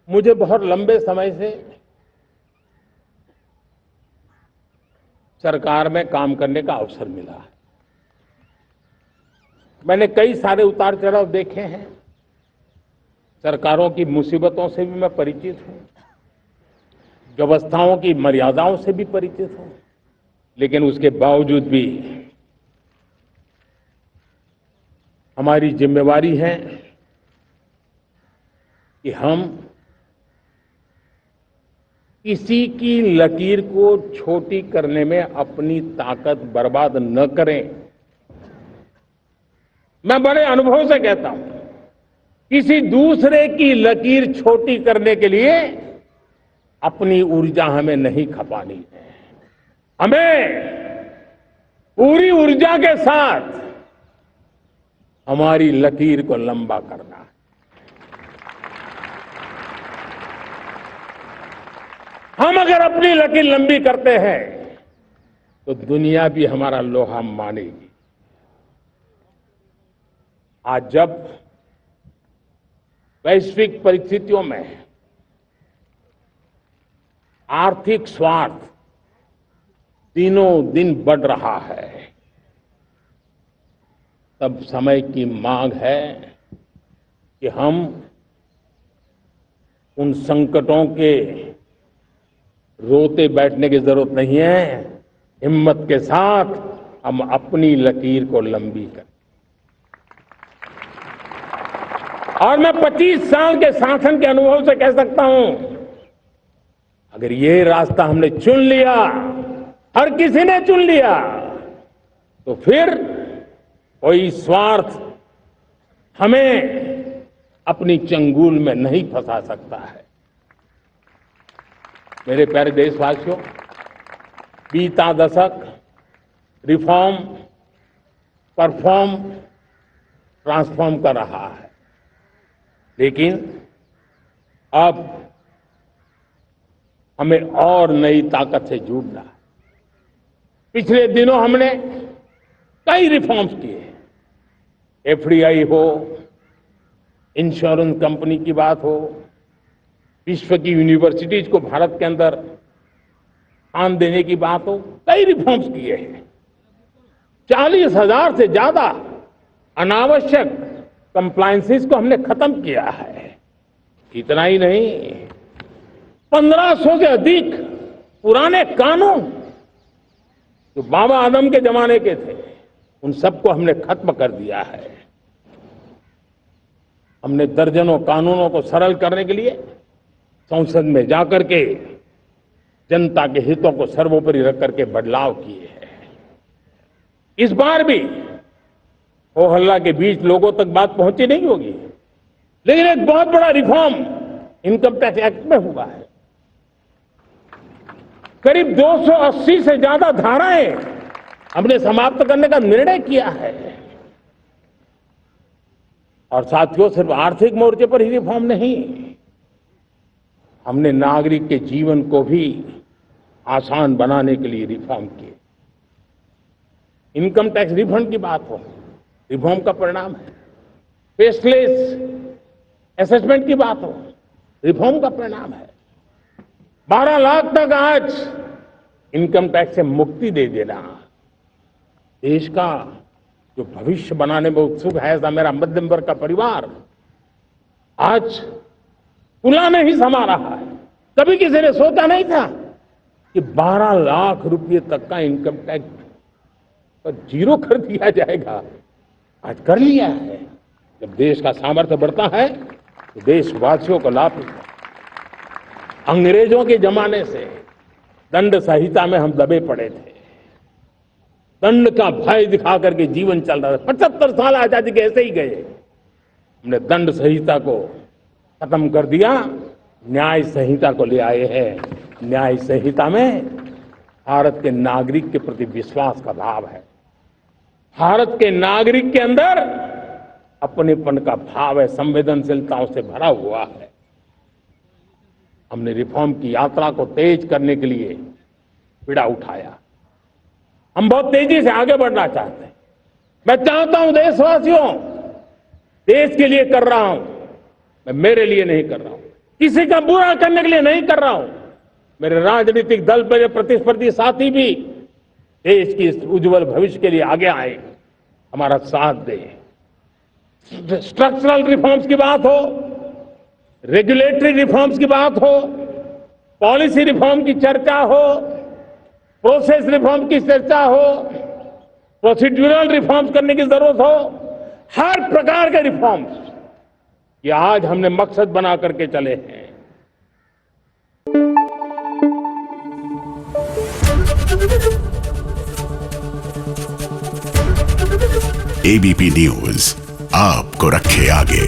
मुझे बहुत लंबे समय से सरकार में काम करने का अवसर मिला है। मैंने कई सारे उतार चढ़ाव देखे हैं। सरकारों की मुसीबतों से भी मैं परिचित हूं, व्यवस्थाओं की मर्यादाओं से भी परिचित हूं, लेकिन उसके बावजूद भी हमारी जिम्मेवारी है कि हम किसी की लकीर को छोटी करने में अपनी ताकत बर्बाद न करें। मैं बड़े अनुभव से कहता हूं, किसी दूसरे की लकीर छोटी करने के लिए अपनी ऊर्जा हमें नहीं खपानी है। हमें पूरी ऊर्जा के साथ हमारी लकीर को लंबा करना है। हम अगर अपनी लकीर लंबी करते हैं तो दुनिया भी हमारा लोहा मानेगी। आज जब वैश्विक परिस्थितियों में आर्थिक स्वार्थ दिनों दिन बढ़ रहा है, तब समय की मांग है कि हम उन संकटों के रोते बैठने की जरूरत नहीं है। हिम्मत के साथ हम अपनी लकीर को लंबी करें। और मैं 25 साल के शासन के अनुभव से कह सकता हूं, अगर ये रास्ता हमने चुन लिया, हर किसी ने चुन लिया, तो फिर कोई स्वार्थ हमें अपनी चंगुल में नहीं फंसा सकता है। मेरे प्यारे देशवासियों, बीता दशक रिफॉर्म, परफॉर्म, ट्रांसफॉर्म कर रहा है, लेकिन अब हमें और नई ताकत से जुड़ना है। पिछले दिनों हमने कई रिफॉर्म्स किए। एफडीआई हो, इंश्योरेंस कंपनी की बात हो, विश्व की यूनिवर्सिटीज को भारत के अंदर स्थान देने की बात हो, कई रिफॉर्म्स किए हैं। 40,000 से ज्यादा अनावश्यक कंप्लायंसेस को हमने खत्म किया है। इतना ही नहीं, 1500 से अधिक पुराने कानून जो बाबा आदम के जमाने के थे, उन सबको हमने खत्म कर दिया है। हमने दर्जनों कानूनों को सरल करने के लिए संसद में जाकर के जनता के हितों को सर्वोपरि रख करके बदलाव किए हैं। इस बार भी हो हल्ला के बीच लोगों तक बात पहुंची नहीं होगी, लेकिन एक बहुत बड़ा रिफॉर्म इनकम टैक्स एक्ट में हुआ है। करीब 280 से ज्यादा धाराएं हमने समाप्त करने का निर्णय किया है। और साथियों, सिर्फ आर्थिक मोर्चे पर ही रिफॉर्म नहीं, हमने नागरिक के जीवन को भी आसान बनाने के लिए रिफॉर्म किए। इनकम टैक्स रिफंड की बात हो, रिफॉर्म का परिणाम है। फेसलेस असेसमेंट की बात हो, रिफॉर्म का परिणाम है। 12 लाख तक आज इनकम टैक्स से मुक्ति दे देना, देश का जो भविष्य बनाने में उत्सुक है ऐसा मेरा मध्यम वर्ग का परिवार आज पुला नहीं समा रहा है। कभी किसी ने सोचा नहीं था कि 12 लाख रुपए तक का इनकम टैक्स पर जीरो कर दिया जाएगा। आज कर लिया है। जब देश का सामर्थ्य बढ़ता है तो देशवासियों को लाभ मिलता है। अंग्रेजों के जमाने से दंड संहिता में हम दबे पड़े थे। दंड का भय दिखा करके जीवन चल रहा था। 75 साल आजादी के ऐसे ही गए। हमने दंड संहिता को खत्म कर दिया, न्याय संहिता को ले आए हैं। न्याय संहिता में भारत के नागरिक के प्रति विश्वास का भाव है। भारत के नागरिक के अंदर अपनेपन का भाव है, संवेदनशीलताओं से भरा हुआ है। हमने रिफॉर्म की यात्रा को तेज करने के लिए बीड़ा उठाया। हम बहुत तेजी से आगे बढ़ना चाहते हैं। मैं चाहता हूं देशवासियों, देश के लिए कर रहा हूं, मैं मेरे लिए नहीं कर रहा हूं, किसी का बुरा करने के लिए नहीं कर रहा हूं। मेरे राजनीतिक दल मेरे प्रतिस्पर्धी साथी भी देश की इस उज्जवल भविष्य के लिए आगे आए, हमारा साथ दें। स्ट्रक्चरल रिफॉर्म्स की बात हो, रेगुलेटरी रिफॉर्म्स की बात हो, पॉलिसी रिफॉर्म की चर्चा हो, प्रोसेस रिफॉर्म की चर्चा हो, प्रोसीड्यूरल रिफॉर्म्स करने की जरूरत हो, हर प्रकार के रिफॉर्म्स ये आज हमने मकसद बना करके चले हैं। एबीपी न्यूज आपको रखे आगे।